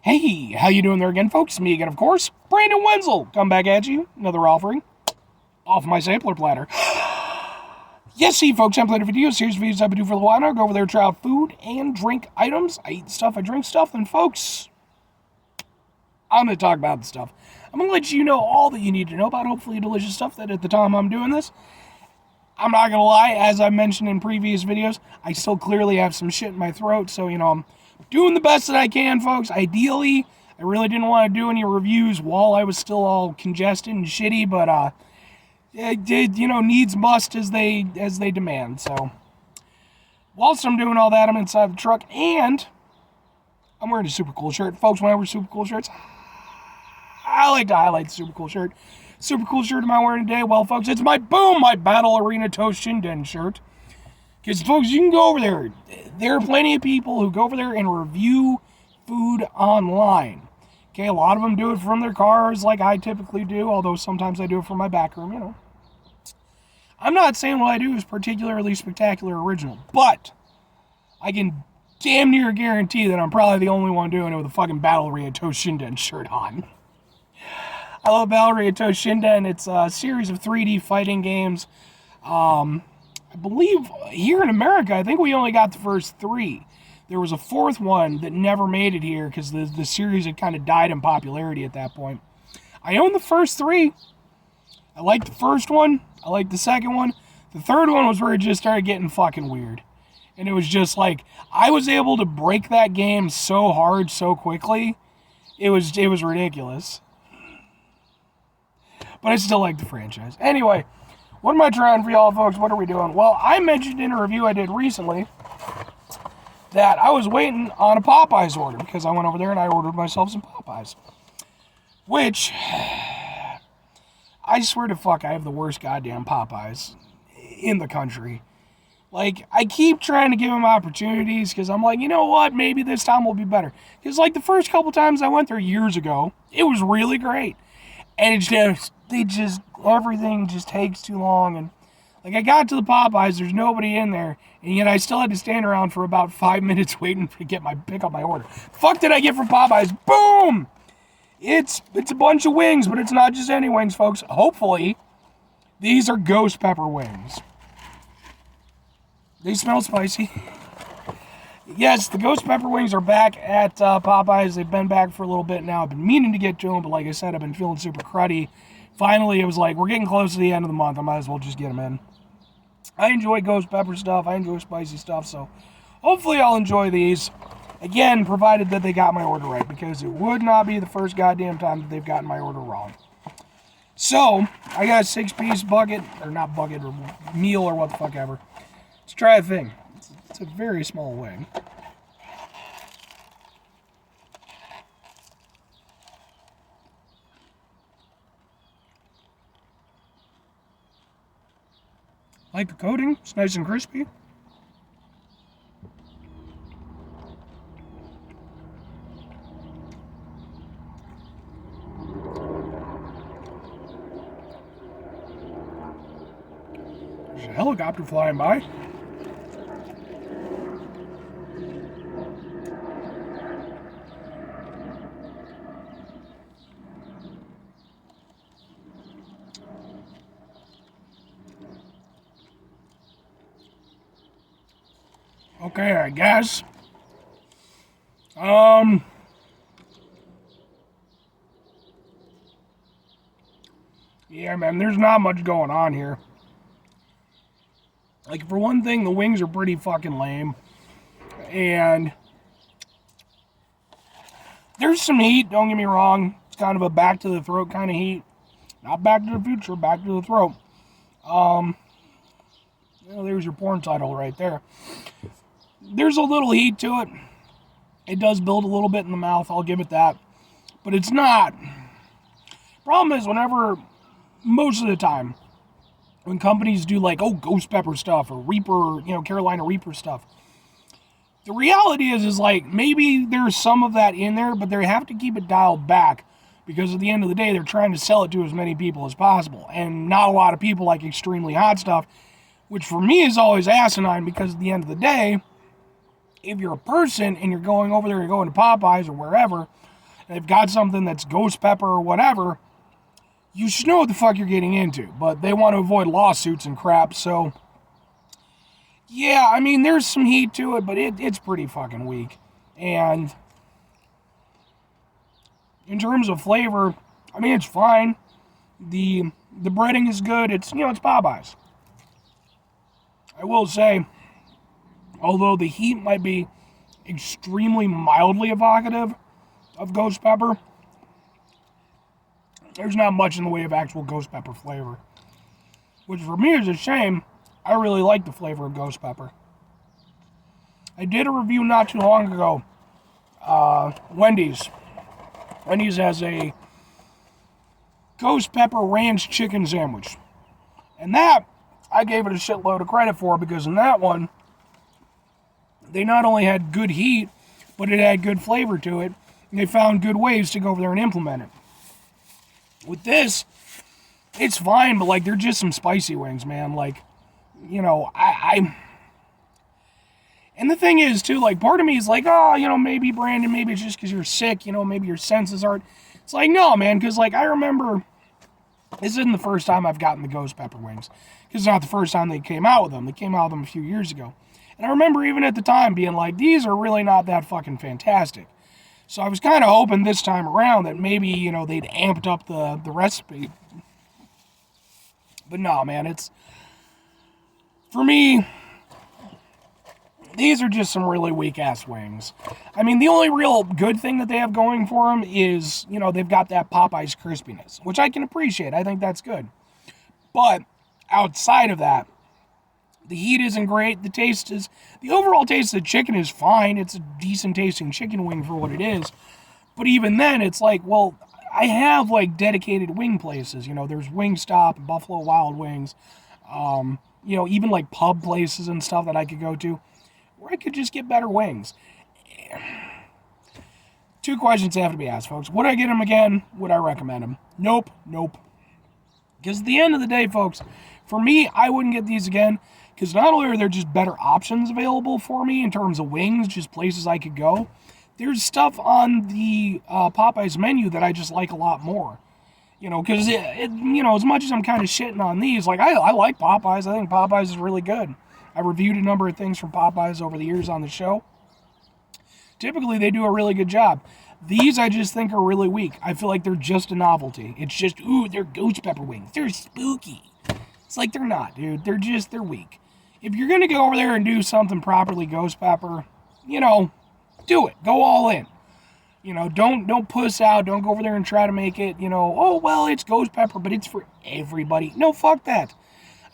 Hey, how you doing there again, folks? Me again, of course, Brandon Wenzel. Come back at you, another offering off my sampler platter. Yes, see, folks, I'm playing videos. Here's videos I've been doing for a while now. Go over there, try out food and drink items. I eat stuff, I drink stuff, and folks, I'm going to talk about the stuff. I'm going to let you know all that you need to know about hopefully delicious stuff that at the time I'm doing this. I'm not going to lie, as I mentioned in previous videos, I still clearly have some shit in my throat, so, I'm doing the best that I can, folks. Ideally, I really didn't want to do any reviews while I was still all congested and shitty, but it did, needs must as they demand. So, whilst I'm doing all that, I'm inside the truck, and I'm wearing a super cool shirt. Folks, when I wear super cool shirts, I like to highlight the super cool shirt. Super cool shirt am I wearing today? Well, folks, it's my Battle Arena Toast Shinden shirt. Because, folks, you can go over there. There are plenty of people who go over there and review food online. Okay, a lot of them do it from their cars like I typically do, although sometimes I do it from my back room, I'm not saying what I do is particularly spectacular or original, but I can damn near guarantee that I'm probably the only one doing it with a fucking Battle Arena Toast Shinden shirt on. I love Battle Arena Toast Shinden. It's a series of 3D fighting games. I believe here in America, I think we only got the first 3. There was a 4th one that never made it here because the series had kind of died in popularity at that point. I own the first 3. I liked the first one. I liked the second one. The third one was where it just started getting fucking weird. And it was just like, I was able to break that game so hard, so quickly. It was ridiculous. But I still like the franchise. Anyway, what am I trying for y'all, folks? What are we doing? Well, I mentioned in a review I did recently that I was waiting on a Popeyes order because I went over there and I ordered myself some Popeyes. Which, I swear to fuck, I have the worst goddamn Popeyes in the country. Like, I keep trying to give them opportunities because I'm like, you know what? Maybe this time will be better. Because, like, the first couple times I went there years ago, it was really great. And everything just takes too long. And, like, I got to the Popeyes, there's nobody in there. And yet I still had to stand around for about 5 minutes waiting to pick up my order. Fuck did I get from Popeyes? Boom! It's a bunch of wings, but it's not just any wings, folks. Hopefully, these are ghost pepper wings. They smell spicy. Yes, the ghost pepper wings are back at Popeyes. They've been back for a little bit now. I've been meaning to get to them, but like I said, I've been feeling super cruddy. Finally, it was like, we're getting close to the end of the month. I might as well just get them in. I enjoy ghost pepper stuff. I enjoy spicy stuff, so hopefully I'll enjoy these. Again, provided that they got my order right, because it would not be the first goddamn time that they've gotten my order wrong. So, I got a 6-piece bucket, or not bucket, or meal, or what the fuck ever. Let's try a thing. It's a very small wing. Like the coating, it's nice and crispy. There's a helicopter flying by. Okay, I guess. Yeah, man, there's not much going on here. Like, for one thing, the wings are pretty fucking lame. And there's some heat, don't get me wrong. It's kind of a back-to-the-throat kind of heat. Not back to the future, back to the throat. There's your porn title right there. There's a little heat to it. It does build a little bit in the mouth, I'll give it that. But it's not. Problem is, most of the time, when companies do like, ghost pepper stuff or Reaper, Carolina Reaper stuff, the reality is like, maybe there's some of that in there, but they have to keep it dialed back because at the end of the day, they're trying to sell it to as many people as possible. And not a lot of people like extremely hot stuff, which for me is always asinine because at the end of the day, if you're a person and you're going over there, you're going to Popeyes or wherever, they've got something that's ghost pepper or whatever, you should know what the fuck you're getting into. But they want to avoid lawsuits and crap, so yeah, I mean, there's some heat to it, but it's pretty fucking weak. And in terms of flavor, I mean, it's fine. The breading is good. It's Popeyes. I will say, although the heat might be extremely mildly evocative of ghost pepper, there's not much in the way of actual ghost pepper flavor. Which for me is a shame. I really like the flavor of ghost pepper. I did a review not too long ago. Wendy's. Wendy's has a ghost pepper ranch chicken sandwich. And that, I gave it a shitload of credit for, because in that one, they not only had good heat, but it had good flavor to it. And they found good ways to go over there and implement it. With this, it's fine, but like, they're just some spicy wings, man. Like, and the thing is, too, like, part of me is like, oh, maybe, Brandon, maybe it's just because you're sick, maybe your senses aren't. It's like, no, man, because, like, I remember, this isn't the first time I've gotten the ghost pepper wings, because it's not the first time they came out with them. They came out with them a few years ago. And I remember even at the time being like, these are really not that fucking fantastic. So I was kind of hoping this time around that maybe, they'd amped up the recipe. But no, man, for me, these are just some really weak-ass wings. I mean, the only real good thing that they have going for them is, they've got that Popeyes crispiness, which I can appreciate. I think that's good. But outside of that, the heat isn't great. The overall taste of the chicken is fine. It's a decent-tasting chicken wing for what it is. But even then, it's like, well, I have, like, dedicated wing places. There's Wingstop and Buffalo Wild Wings. Even, like, pub places and stuff that I could go to, where I could just get better wings. Two questions have to be asked, folks. Would I get them again? Would I recommend them? Nope. Because at the end of the day, folks, for me, I wouldn't get these again, because not only are there just better options available for me in terms of wings, just places I could go, there's stuff on the Popeyes menu that I just like a lot more. Because, as much as I'm kind of shitting on these, like, I like Popeyes. I think Popeyes is really good. I reviewed a number of things from Popeyes over the years on the show. Typically, they do a really good job. These, I just think, are really weak. I feel like they're just a novelty. It's just, they're ghost pepper wings. They're spooky. It's like, they're not, dude. They're weak. If you're going to go over there and do something properly ghost pepper, do it. Go all in. Don't puss out. Don't go over there and try to make it, it's ghost pepper, but it's for everybody. No, fuck that.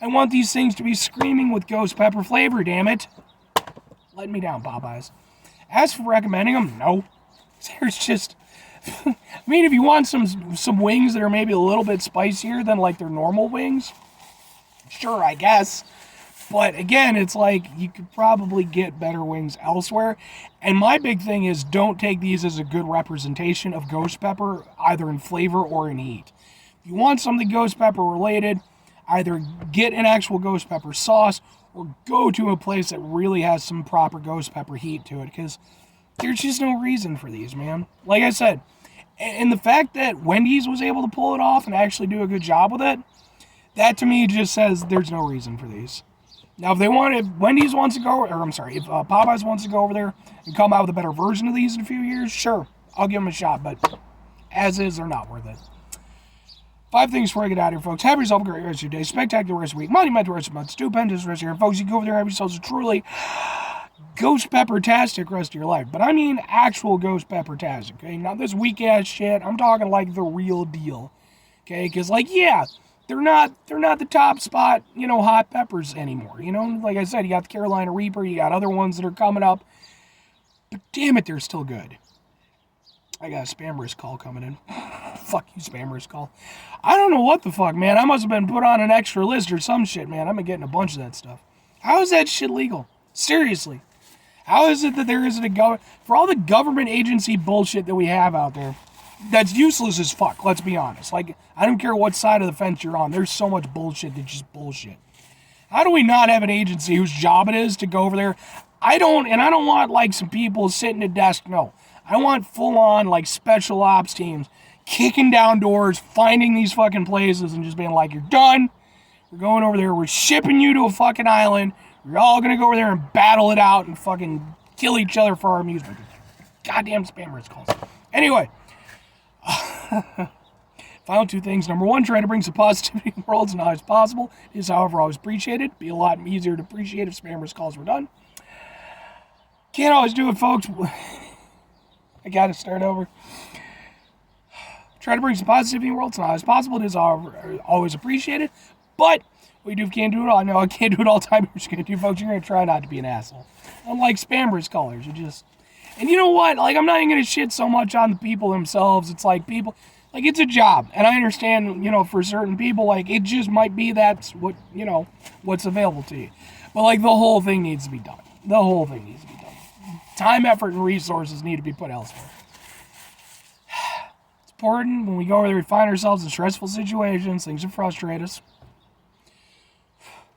I want these things to be screaming with ghost pepper flavor, damn it. Let me down, Popeyes. As for recommending them, no. There's just, I mean, if you want some wings that are maybe a little bit spicier than like their normal wings, sure, I guess. But again, it's like you could probably get better wings elsewhere. And my big thing is, don't take these as a good representation of ghost pepper, either in flavor or in heat. If you want something ghost pepper related, either get an actual ghost pepper sauce or go to a place that really has some proper ghost pepper heat to it, because there's just no reason for these, man. Like I said, and the fact that Wendy's was able to pull it off and actually do a good job with it, that to me just says there's no reason for these. Now, if Wendy's wants to go, or I'm sorry, if Popeyes wants to go over there and come out with a better version of these in a few years, sure, I'll give them a shot, but as is, they're not worth it. 5 things before I get out of here, folks. Have yourself a great rest of your day, spectacular rest of the week, monumental rest of the month, stupendous rest of your year. Folks, you go over there and have yourselves a truly ghost pepper-tastic rest of your life. But I mean actual ghost pepper-tastic, okay? Not this weak-ass shit. I'm talking like the real deal, okay? Because, like, yeah, they're not the top spot, hot peppers anymore. Like I said, you got the Carolina Reaper, you got other ones that are coming up. But damn it, they're still good. I got a spam risk call coming in. Fuck you, spam risk call. I don't know what the fuck, man. I must have been put on an extra list or some shit, man. I've been getting a bunch of that stuff. How is that shit legal? Seriously. How is it that there isn't a government... For all the government agency bullshit that we have out there, that's useless as fuck, let's be honest. Like, I don't care what side of the fence you're on. There's so much bullshit that's just bullshit. How do we not have an agency whose job it is to go over there? I don't want, like, some people sitting at a desk. No. I want full-on, like, special ops teams kicking down doors, finding these fucking places, and just being like, you're done. We're going over there. We're shipping you to a fucking island. We're all going to go over there and battle it out and fucking kill each other for our amusement. Goddamn spammers calls. Anyway. Final two things. Number one, try to bring some positivity in the world as not as possible. It is, however, always appreciated. It'd be a lot easier to appreciate if spammers calls were done. Can't always do it, folks. I gotta start over. Try to bring some positivity in the world as not as possible. It is always appreciated. But we can't do it all. I know I can't do it all the time. We're just gonna do, folks. You're gonna try not to be an asshole. Unlike spammers callers, you just. And you know what? Like, I'm not even gonna shit so much on the people themselves. It's like people. Like, it's a job, and I understand, for certain people, like, it just might be that's what, what's available to you. But, like, the whole thing needs to be done. The whole thing needs to be done. Time, effort, and resources need to be put elsewhere. It's important when we go over there, we find ourselves in stressful situations, things that frustrate us.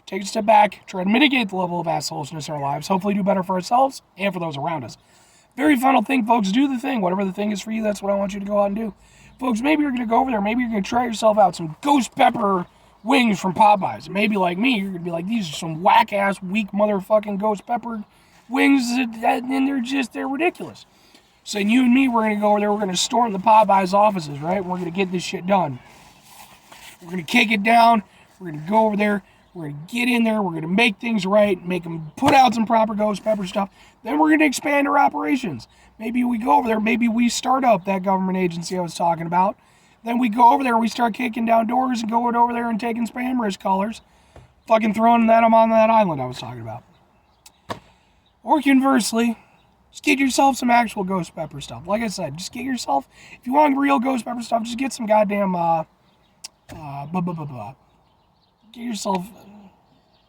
Take a step back, try to mitigate the level of assholishness in our lives, hopefully do better for ourselves and for those around us. Very final thing, folks, do the thing. Whatever the thing is for you, that's what I want you to go out and do. Folks, maybe you're going to go over there. Maybe you're going to try yourself out some ghost pepper wings from Popeyes. Maybe like me, you're going to be like, these are some whack-ass, weak motherfucking ghost pepper wings, and they're ridiculous. So you and me, we're going to go over there. We're going to storm the Popeyes offices, right? We're going to get this shit done. We're going to kick it down. We're going to go over there. We're going to get in there. We're going to make things right, make them put out some proper ghost pepper stuff. Then we're going to expand our operations. Maybe we go over there. Maybe we start up that government agency I was talking about. Then we go over there and we start kicking down doors and going over there and taking spammers colors. Fucking throwing them on that island I was talking about. Or conversely, just get yourself some actual ghost pepper stuff. Like I said, just get yourself, if you want real ghost pepper stuff, just get some goddamn, get yourself,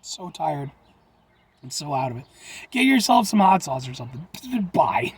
so tired. I'm so out of it. Get yourself some hot sauce or something. Bye.